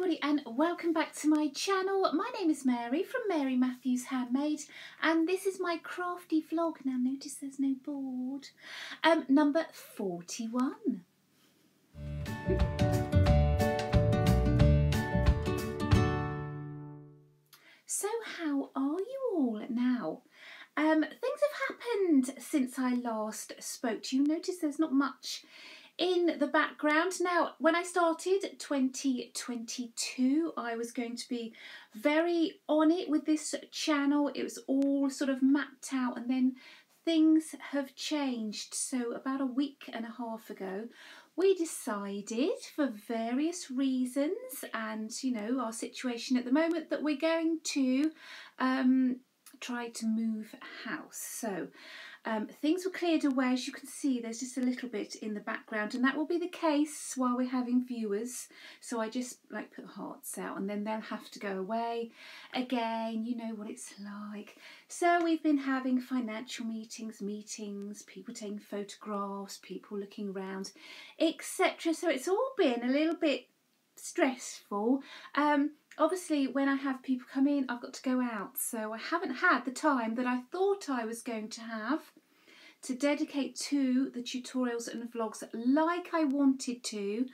everybody and welcome back to my channel. My name is Mary from Mary Matthews Handmade and this is my crafty vlog. Now notice there's no board. Number 41. So how are you all now? Things have happened since I last spoke to you. Notice there's not much in the background. Now, when I started 2022, I was going to be very on it with this channel. It was all sort of mapped out, and then things have changed. So about a week and a half ago, we decided for various reasons and, you know, our situation at the moment that we're going to try to move house. So things were cleared away. As you can see, there's just a little bit in the background, and that will be the case while we're having viewers. So I just like put hearts out, and then they'll have to go away again. You know what it's like. So we've been having financial meetings, people taking photographs, people looking around, etc. So it's all been a little bit stressful. Obviously, when I have people come in, I've got to go out, so I haven't had the time that I thought I was going to have to dedicate to the tutorials and vlogs like I wanted to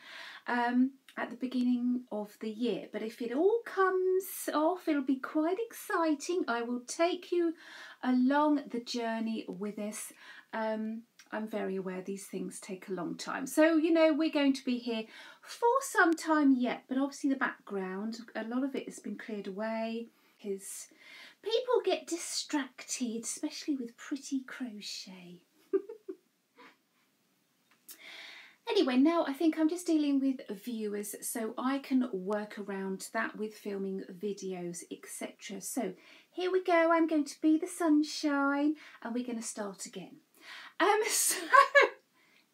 at the beginning of the year. But if it all comes off, it'll be quite exciting. I will take you along the journey with us. I'm very aware these things take a long time. So, you know, we're going to be here for some time yet, but obviously the background, a lot of it has been cleared away because people get distracted, especially with pretty crochet. Anyway, now I think I'm just dealing with viewers, so I can work around that with filming videos, etc. So here we go. I'm going to be the sunshine and we're going to start again. So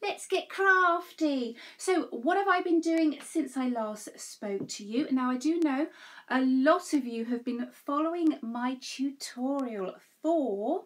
let's get crafty. So what have I been doing since I last spoke to you? Now I do know a lot of you have been following my tutorial for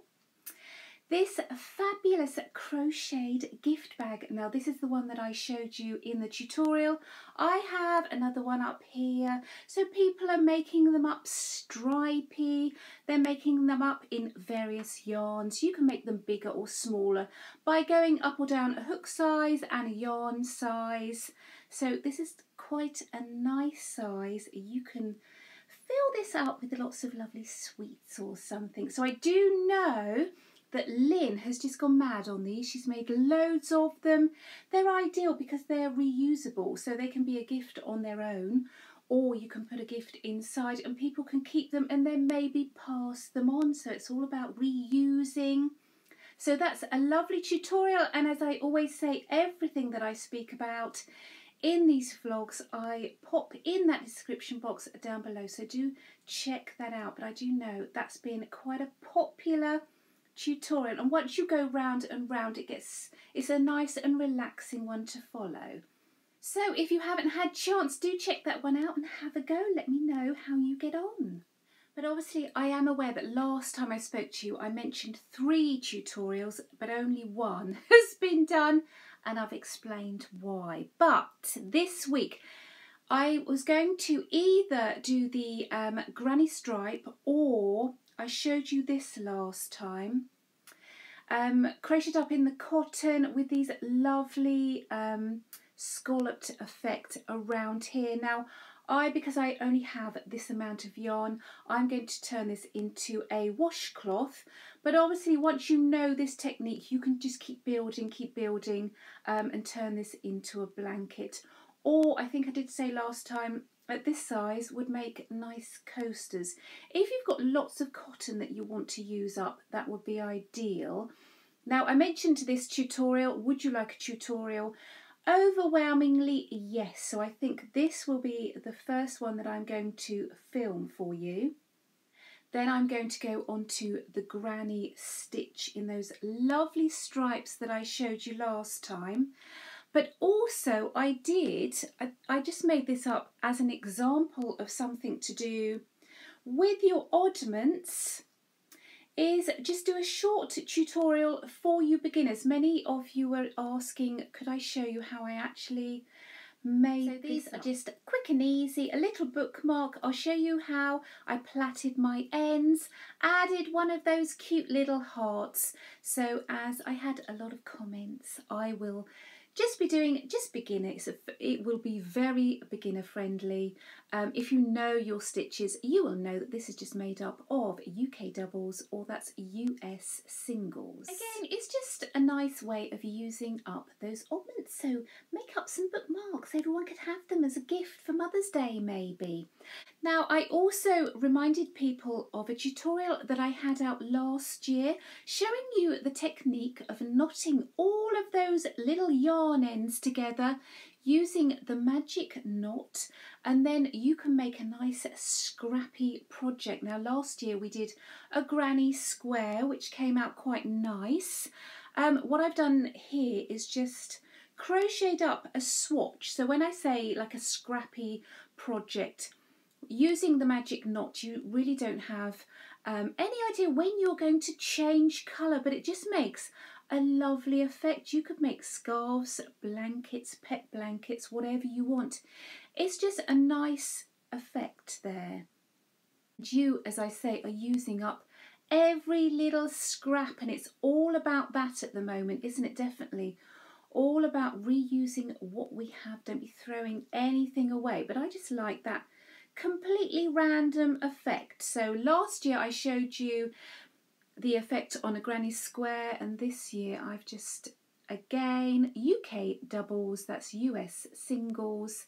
this fabulous crocheted gift bag. Now this is the one that I showed you in the tutorial. I have another one up here. So people are making them up stripy. They're making them up in various yarns. You can make them bigger or smaller by going up or down a hook size and a yarn size. So this is quite a nice size. You can fill this up with lots of lovely sweets or something. So I do know that Lynn has just gone mad on these. She's made loads of them. They're ideal because they're reusable, so they can be a gift on their own, or you can put a gift inside and people can keep them and then maybe pass them on. So it's all about reusing. So that's a lovely tutorial, and as I always say, everything that I speak about in these vlogs I pop in that description box down below, so do check that out. But I do know that's been quite a popular tutorial, and once you go round and round it's a nice and relaxing one to follow. So if you haven't had chance, do check that one out and have a go. Let me know how you get on. But obviously I am aware that last time I spoke to you I mentioned 3 tutorials, but only one has been done, and I've explained why. But this week I was going to either do the granny stripe, or I showed you this last time, crocheted up in the cotton with these lovely scalloped effect around here. Now because I only have this amount of yarn, I'm going to turn this into a washcloth, but obviously once you know this technique you can just keep building and turn this into a blanket. Or I think I did say last time, at this size would make nice coasters. If you've got lots of cotton that you want to use up, that would be ideal. Now I mentioned this tutorial, would you like a tutorial? Overwhelmingly yes, so I think this will be the first one that I'm going to film for you. Then I'm going to go on to the granny stitch in those lovely stripes that I showed you last time. But also I just made this up as an example of something to do with your oddments, is just do a short tutorial for you beginners. Many of you were asking, could I show you how I actually made so these are just quick quick and easy, a little bookmark. I'll show you how I plaited my ends, added one of those cute little hearts. So as I had a lot of comments, I will just be doing just beginner. It will be very beginner friendly. If you know your stitches, you will know that this is just made up of UK doubles, or that's US singles. Again, it's just a nice way of using up those oddments. So make up some bookmarks. Everyone could have them as a gift for Mother's Day maybe. Now, I also reminded people of a tutorial that I had out last year showing you the technique of knotting all of those little yarn ends together using the magic knot, and then you can make a nice scrappy project. Now, last year we did a granny square which came out quite nice. What I've done here is just crocheted up a swatch. So when I say like a scrappy project, using the magic knot, you really don't have any idea when you're going to change colour, but it just makes a lovely effect. You could make scarves, blankets, pet blankets, whatever you want. It's just a nice effect there. You, as I say, are using up every little scrap, and it's all about that at the moment, isn't it? Definitely all about reusing what we have. Don't be throwing anything away. But I just like that completely random effect. So last year I showed you the effect on a granny square, and this year I've just, again, UK doubles, that's US singles.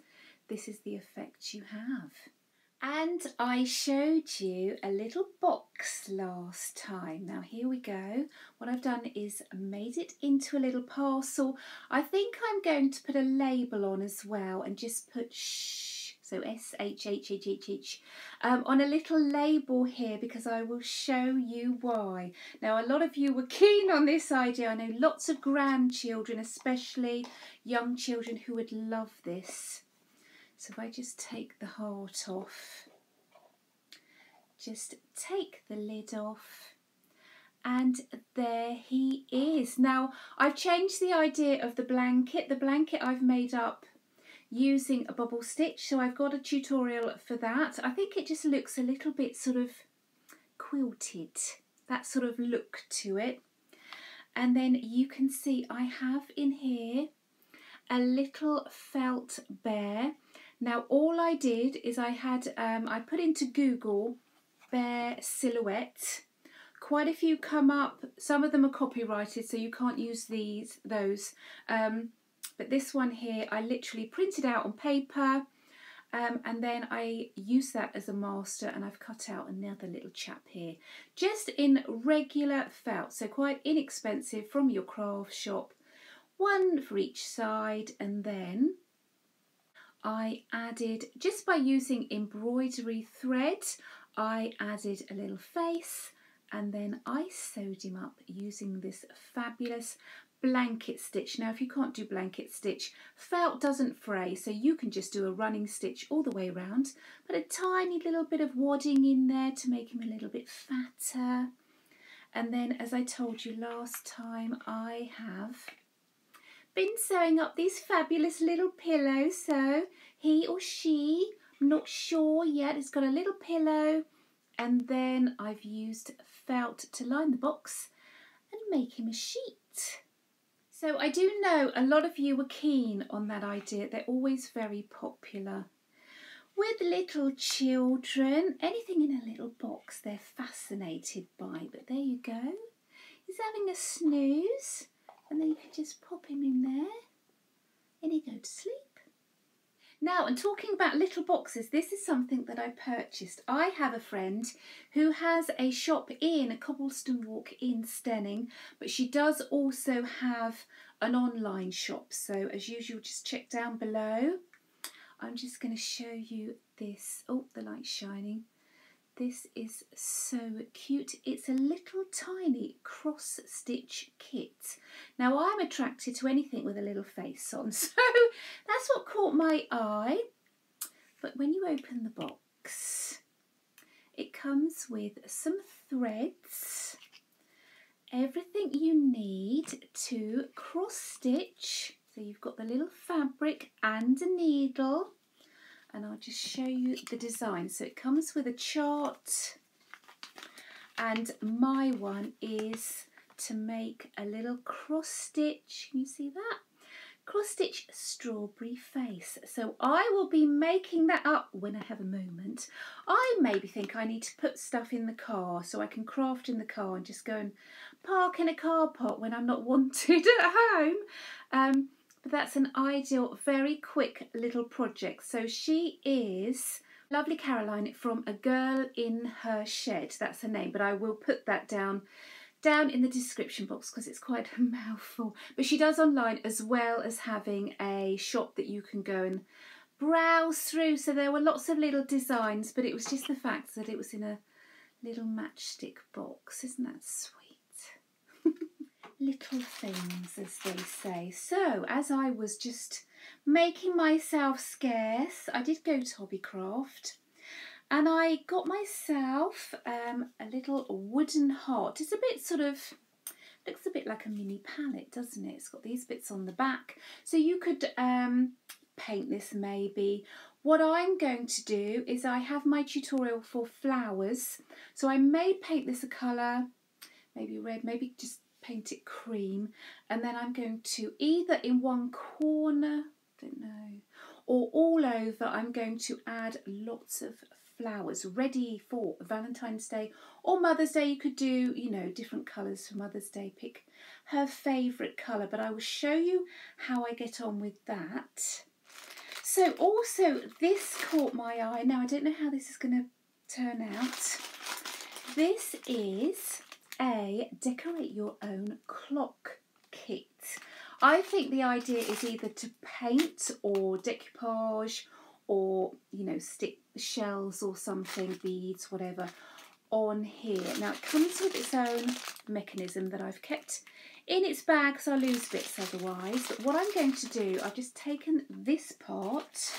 This is the effect you have. And I showed you a little box last time. Now here we go. What I've done is made it into a little parcel. I think I'm going to put a label on as well and just put shh. So S-H-H-H-H-H on a little label here, because I will show you why. Now, a lot of you were keen on this idea. I know lots of grandchildren, especially young children, who would love this. So if I just take the heart off, just take the lid off, and there he is. Now, I've changed the idea of the blanket. The blanket I've made up using a bubble stitch, so I've got a tutorial for that. I think it just looks a little bit sort of quilted, that sort of look to it. And then you can see I have in here a little felt bear. Now all I did is I put into Google bear silhouette. Quite a few come up. Some of them are copyrighted, so you can't use those. But this one here, I literally printed out on paper, and then I used that as a master, and I've cut out another little chap here, just in regular felt, so quite inexpensive from your craft shop. One for each side, and then I added, just by using embroidery thread, I added a little face, and then I sewed him up using this fabulous blanket stitch. Now, if you can't do blanket stitch, felt doesn't fray, so you can just do a running stitch all the way around. Put a tiny little bit of wadding in there to make him a little bit fatter. And then, as I told you last time, I have been sewing up these fabulous little pillows. So he or she, I'm not sure yet, it's got a little pillow, and then I've used felt to line the box and make him a sheet. So I do know a lot of you were keen on that idea. They're always very popular with little children. Anything in a little box they're fascinated by. But there you go. He's having a snooze, and then you can just pop him in there and he go to sleep. Now, and talking about little boxes, this is something that I purchased. I have a friend who has a shop in Cobblestone Walk in Stenning, but she does also have an online shop. So as usual, just check down below. I'm just going to show you this. Oh, the light's shining. This is so cute. It's a little tiny cross stitch kit. Now, I'm attracted to anything with a little face on, so that's what caught my eye. But when you open the box, it comes with some threads, everything you need to cross stitch. So you've got the little fabric and a needle, and I'll just show you the design. So it comes with a chart, and my one is to make a little cross stitch. Can you see that? Cross stitch strawberry face. So I will be making that up when I have a moment. I maybe think I need to put stuff in the car so I can craft in the car and just go and park in a car park when I'm not wanted at home. But that's an ideal, very quick little project. So she is Lovely Caroline from A Girl in Her Shed. That's her name, but I will put that down in the description box because it's quite a mouthful. But she does online as well as having a shop that you can go and browse through. So there were lots of little designs, but it was just the fact that it was in a little matchstick box. Isn't that sweet? Little things, as they say. So as I was just making myself scarce, I did go to Hobbycraft. And I got myself a little wooden heart. It's a bit sort of, looks a bit like a mini palette, doesn't it? It's got these bits on the back. So you could paint this maybe. What I'm going to do is I have my tutorial for flowers. So I may paint this a colour, maybe red, maybe just paint it cream. And then I'm going to either in one corner, don't know, or all over, I'm going to add lots of flowers ready for Valentine's Day or Mother's Day. You could do, you know, different colours for Mother's Day. Pick her favourite colour, but I will show you how I get on with that. So also this caught my eye. Now I don't know how this is going to turn out. This is a decorate your own clock kit. I think the idea is either to paint or decoupage, or, you know, stick shells or something, beads, whatever, on here. Now it comes with its own mechanism that I've kept in its bag because I lose bits otherwise. But what I'm going to do, I've just taken this part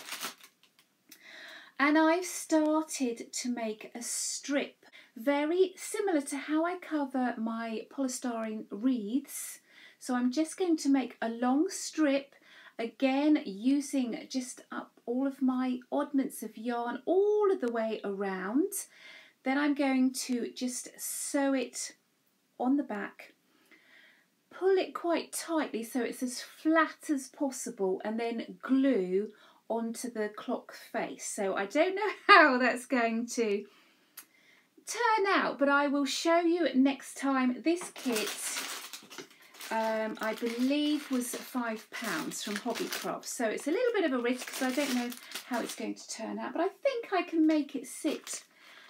and I've started to make a strip very similar to how I cover my polystyrene wreaths. So I'm just going to make a long strip, again using just up all of my oddments of yarn all of the way around. Then I'm going to just sew it on the back, pull it quite tightly so it's as flat as possible, and then glue onto the clock face. So I don't know how that's going to turn out, but I will show you next time. This kit I believe was £5 from Hobbycraft, so it's a little bit of a risk because I don't know how it's going to turn out, but I think I can make it sit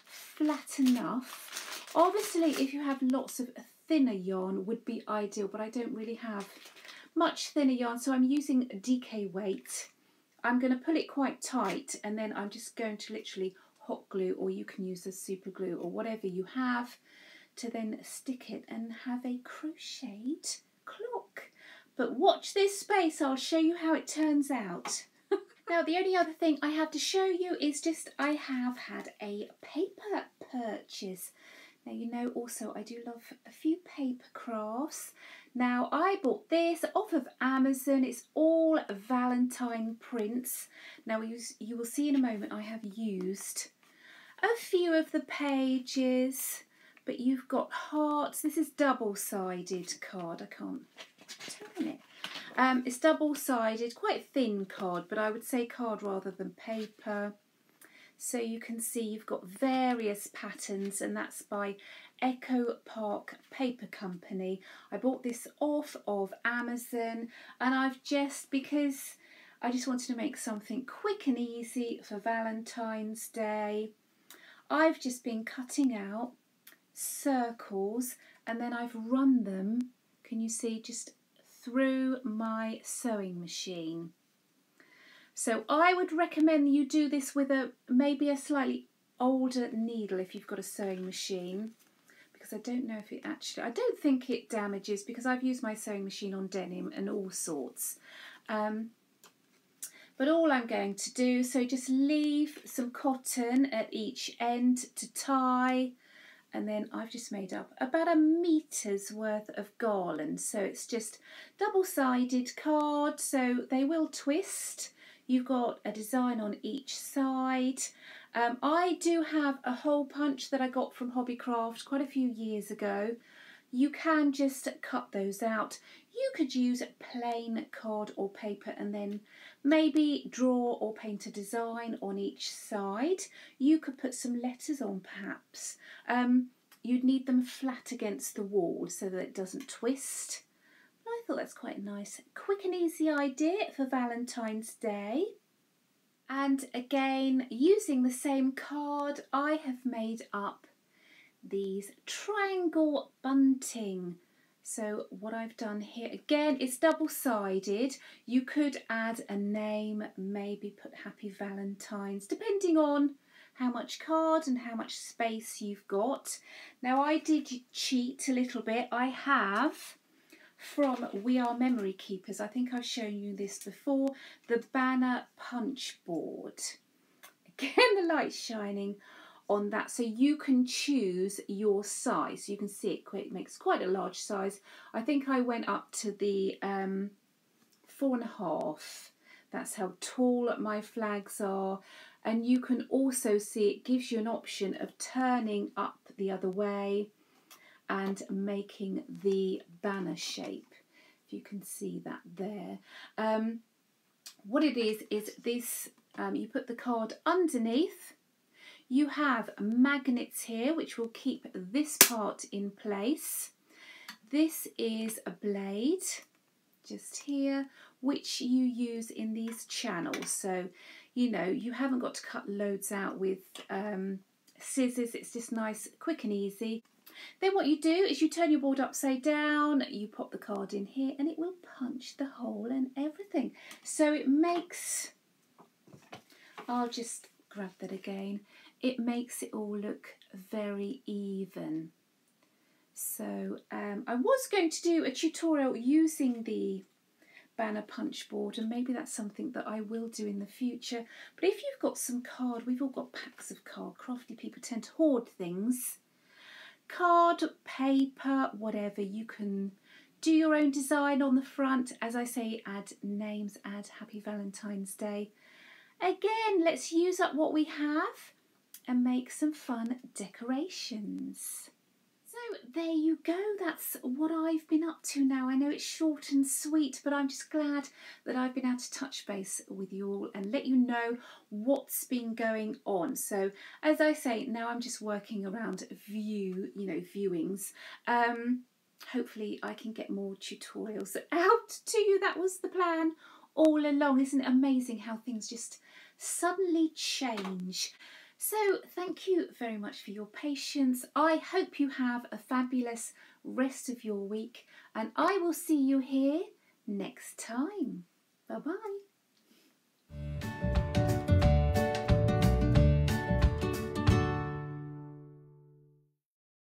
flat enough. Obviously if you have lots of thinner yarn would be ideal, but I don't really have much thinner yarn, so I'm using DK weight. I'm going to pull it quite tight and then I'm just going to literally hot glue, or you can use a super glue or whatever you have, to then stick it and have a crocheted clock. But watch this space, I'll show you how it turns out. Now the only other thing I have to show you is just I have had a paper purchase. Now you know also I do love a few paper crafts. Now I bought this off of Amazon. It's all Valentine prints. Now you will see in a moment I have used a few of the pages, but you've got hearts. This is double-sided card. I can't turn it. It's double-sided, quite thin card, but I would say card rather than paper. So you can see you've got various patterns, and that's by Echo Park Paper Company. I bought this off of Amazon, and I've just, because I just wanted to make something quick and easy for Valentine's Day, I've just been cutting out circles and then I've run them, can you see, just through my sewing machine. So I would recommend you do this with maybe a slightly older needle if you've got a sewing machine, because I don't know if it actually, I don't think it damages, because I've used my sewing machine on denim and all sorts. But all I'm going to do, so just leave some cotton at each end to tie, and then I've just made up about 1 meter's worth of garland. So it's just double-sided card, so they will twist. You've got a design on each side. I do have a hole punch that I got from Hobbycraft quite a few years ago. You can just cut those out. You could use plain card or paper and then maybe draw or paint a design on each side. You could put some letters on perhaps. You'd need them flat against the wall so that it doesn't twist. But I thought that's quite a nice, quick and easy idea for Valentine's Day. And again, using the same card, I have made up these triangle bunting. So what I've done here, again, it's double-sided. You could add a name, maybe put Happy Valentines, depending on how much card and how much space you've got. Now I did cheat a little bit. I have, from We Are Memory Keepers, I think I've shown you this before, the banner punch board. Again, the light's shining on that, so you can choose your size. You can see it makes quite a large size. I think I went up to the 4.5. That's how tall my flags are. And you can also see it gives you an option of turning up the other way and making the banner shape. If you can see that there. What it is this, you put the card underneath. You have magnets here which will keep this part in place. This is a blade just here which you use in these channels, so you know you haven't got to cut loads out with scissors. It's just nice, quick and easy. Then what you do is you turn your board upside down, you pop the card in here and it will punch the hole and everything. So it makes, I'll just grab that again, it makes it all look very even. So I was going to do a tutorial using the banner punch board, and maybe that's something that I will do in the future. But if you've got some card, we've all got packs of card. Crafty people tend to hoard things. Card, paper, whatever, you can do your own design on the front. As I say, add names, add Happy Valentine's Day. Again, let's use up what we have and make some fun decorations. So there you go, that's what I've been up to now. I know it's short and sweet, but I'm just glad that I've been able to touch base with you all and let you know what's been going on. So as I say, now I'm just working around viewings. Hopefully I can get more tutorials out to you. That was the plan all along. Isn't it amazing how things just suddenly change? So thank you very much for your patience. I hope you have a fabulous rest of your week and I will see you here next time. Bye bye.